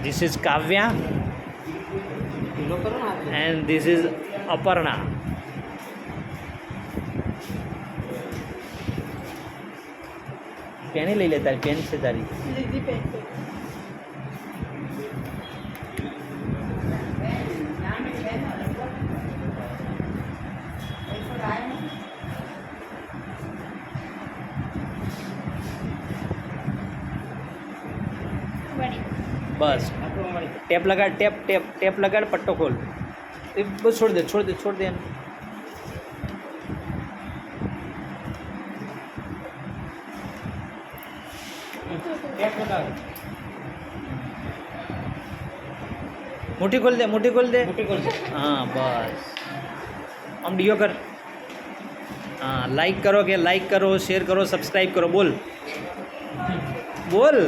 This is Kavya and this is Aparna. Pen લઈ લે તારી પેન છે તારી બસ ટેપ લગાડ ટેપ ટેપ ટેપ લગાડ પટ્ટો ખોલ એ બસ છોડ દે છોડ દે છોડ દે એને मुट्ठी खोल दे मुट्ठी खोल दे हाँ बस हम डियो कर हाँ लाइक करो के लाइक करो शेयर करो सब्सक्राइब करो बोल बोल